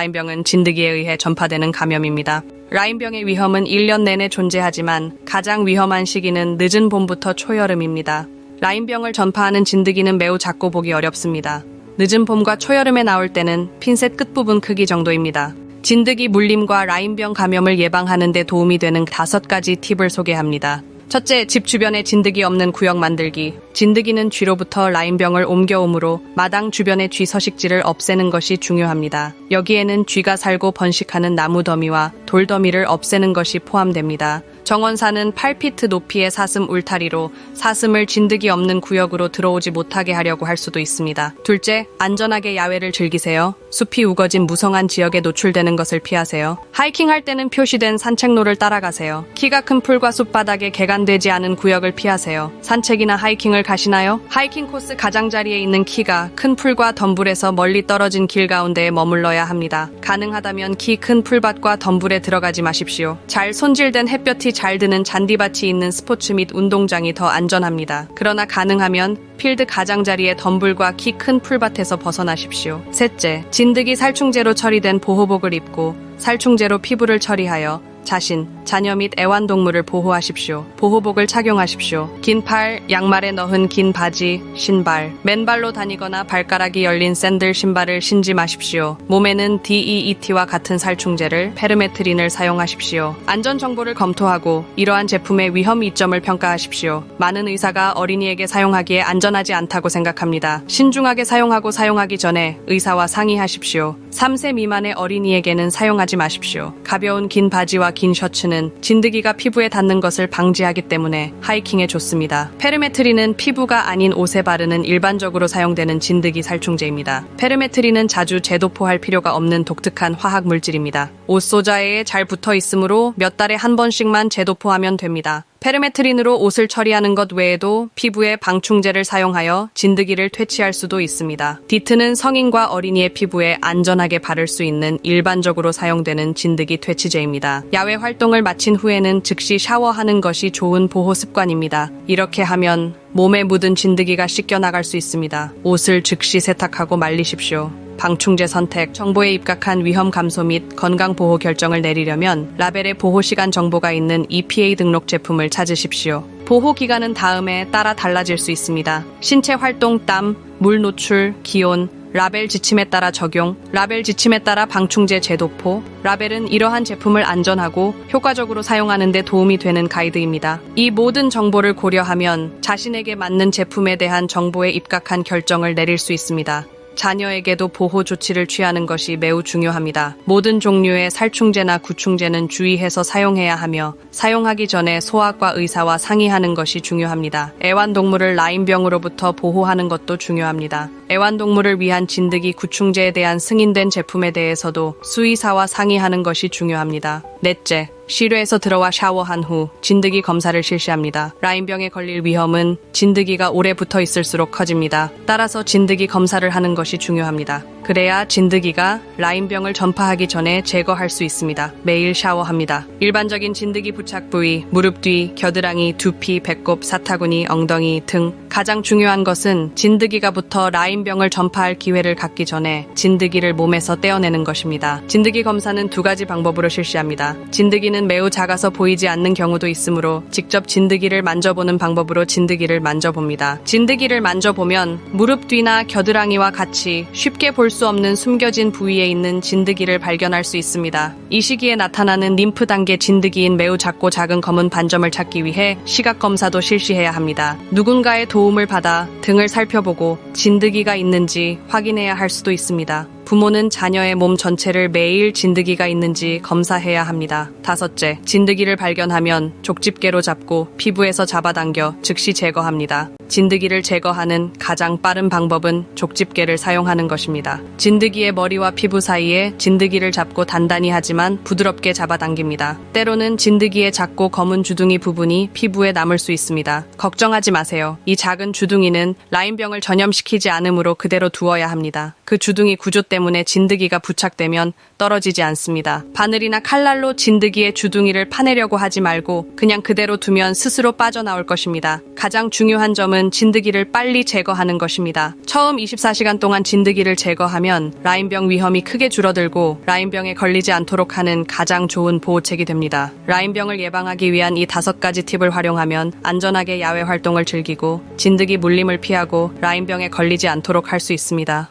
라인병은 진드기에 의해 전파되는 감염입니다. 라인병의 위험은 1년 내내 존재하지만 가장 위험한 시기는 늦은 봄부터 초여름입니다. 라인병을 전파하는 진드기는 매우 작고 보기 어렵습니다. 늦은 봄과 초여름에 나올 때는 핀셋 끝부분 크기 정도입니다. 진드기 물림과 라인병 감염을 예방하는 데 도움이 되는 5가지 팁을 소개합니다. 첫째, 집 주변에 진드기 없는 구역 만들기. 진드기는 쥐로부터 라인병을 옮겨오므로 마당 주변의 쥐 서식지를 없애는 것이 중요합니다. 여기에는 쥐가 살고 번식하는 나무 더미와 돌 더미를 없애는 것이 포함됩니다. 정원사는 8피트 높이의 사슴 울타리로 사슴을 진드기 없는 구역으로 들어오지 못하게 하려고 할 수도 있습니다. 둘째, 안전하게 야외를 즐기세요. 숲이 우거진 무성한 지역에 노출되는 것을 피하세요. 하이킹할 때는 표시된 산책로를 따라가세요. 키가 큰 풀과 숲바닥에 개간되지 않은 구역을 피하세요. 산책이나 하이킹을 가시나요? 하이킹 코스 가장자리에 있는 키가 큰 풀과 덤불에서 멀리 떨어진 길 가운데에 머물러야 합니다. 가능하다면 키 큰 풀밭과 덤불에 들어가지 마십시오. 잘 손질된 햇볕이 잘 드는 잔디밭이 있는 스포츠 및 운동장이 더 안전합니다. 그러나 가능하면 필드 가장자리의 덤불과 키 큰 풀밭에서 벗어나십시오. 셋째, 진드기 살충제로 처리된 보호복을 입고 살충제로 피부를 처리하여 자신, 자녀 및 애완동물을 보호하십시오. 보호복을 착용하십시오. 긴 팔, 양말에 넣은 긴 바지, 신발, 맨발로 다니거나 발가락이 열린 샌들 신발을 신지 마십시오. 몸에는 DEET와 같은 살충제를 페르메트린을 사용하십시오. 안전정보를 검토하고 이러한 제품의 위험 이점을 평가하십시오. 많은 의사가 어린이에게 사용하기에 안전하지 않다고 생각합니다. 신중하게 사용하고 사용하기 전에 의사와 상의하십시오. 3세 미만의 어린이에게는 사용하지 마십시오. 가벼운 긴 바지와 긴 셔츠는 진드기가 피부에 닿는 것을 방지하기 때문에 하이킹에 좋습니다. 페르메트린은 피부가 아닌 옷에 바르는 일반적으로 사용되는 진드기 살충제입니다. 페르메트린은 자주 재도포할 필요가 없는 독특한 화학 물질입니다. 옷 소자에 잘 붙어 있으므로 몇 달에 한 번씩만 재도포하면 됩니다. 페르메트린으로 옷을 처리하는 것 외에도 피부에 방충제를 사용하여 진드기를 퇴치할 수도 있습니다. 디트는 성인과 어린이의 피부에 안전하게 바를 수 있는 일반적으로 사용되는 진드기 퇴치제입니다. 야외 활동을 마친 후에는 즉시 샤워하는 것이 좋은 보호 습관입니다. 이렇게 하면 몸에 묻은 진드기가 씻겨나갈 수 있습니다. 옷을 즉시 세탁하고 말리십시오. 방충제 선택, 정보에 입각한 위험 감소 및 건강 보호 결정을 내리려면 라벨에 보호시간 정보가 있는 EPA 등록 제품을 찾으십시오. 보호 기간은 다음에 따라 달라질 수 있습니다. 신체 활동, 땀, 물 노출, 기온, 라벨 지침에 따라 적용, 라벨 지침에 따라 방충제 재도포. 라벨은 이러한 제품을 안전하고 효과적으로 사용하는 데 도움이 되는 가이드입니다. 이 모든 정보를 고려하면 자신에게 맞는 제품에 대한 정보에 입각한 결정을 내릴 수 있습니다. 자녀에게도 보호 조치를 취하는 것이 매우 중요합니다. 모든 종류의 살충제나 구충제는 주의해서 사용해야 하며 사용하기 전에 소아과 의사와 상의하는 것이 중요합니다. 애완동물을 라인병으로부터 보호하는 것도 중요합니다. 애완동물을 위한 진드기 구충제에 대한 승인된 제품에 대해서도 수의사와 상의하는 것이 중요합니다. 넷째, 실외에서 들어와 샤워한 후 진드기 검사를 실시합니다. 라인병에 걸릴 위험은 진드기가 오래 붙어 있을수록 커집니다. 따라서 진드기 검사를 하는 것이 중요합니다. 그래야 진드기가 라인병을 전파하기 전에 제거할 수 있습니다. 매일 샤워합니다. 일반적인 진드기 부착 부위, 무릎 뒤, 겨드랑이, 두피, 배꼽, 사타구니, 엉덩이 등. 가장 중요한 것은 진드기가 붙어 라인병을 전파할 기회를 갖기 전에 진드기를 몸에서 떼어내는 것입니다. 진드기 검사는 2가지 방법으로 실시합니다. 진드기는 매우 작아서 보이지 않는 경우도 있으므로 직접 진드기를 만져보는 방법으로 진드기를 만져봅니다. 진드기를 만져보면 무릎 뒤나 겨드랑이와 같이 쉽게 볼 수 없는 숨겨진 부위에 있는 진드기를 발견할 수 있습니다. 이 시기에 나타나는 림프 단계 진드기인 매우 작고 작은 검은 반점을 찾기 위해 시각 검사도 실시해야 합니다. 누군가의 도움을 받아 등을 살펴보고 진드기가 있는지 확인해야 할 수도 있습니다. 부모는 자녀의 몸 전체를 매일 진드기가 있는지 검사해야 합니다. 5째, 진드기를 발견하면 족집게로 잡고 피부에서 잡아당겨 즉시 제거합니다. 진드기를 제거하는 가장 빠른 방법은 족집게를 사용하는 것입니다. 진드기의 머리와 피부 사이에 진드기를 잡고 단단히 하지만 부드럽게 잡아당깁니다. 때로는 진드기의 작고 검은 주둥이 부분이 피부에 남을 수 있습니다. 걱정하지 마세요. 이 작은 주둥이는 라인병을 전염시키지 않으므로 그대로 두어야 합니다. 그 주둥이 구조 때문에 진드기가 부착되면 떨어지지 않습니다. 바늘이나 칼날로 진드기의 주둥이를 파내려고 하지 말고 그냥 그대로 두면 스스로 빠져나올 것입니다. 가장 중요한 점은 진드기를 빨리 제거하는 것입니다. 처음 24시간 동안 진드기를 제거하면 라인병 위험이 크게 줄어들고 라인병에 걸리지 않도록 하는 가장 좋은 보호책이 됩니다. 라인병을 예방하기 위한 이 5가지 팁을 활용하면 안전하게 야외 활동을 즐기고 진드기 물림을 피하고 라인병에 걸리지 않도록 할 수 있습니다.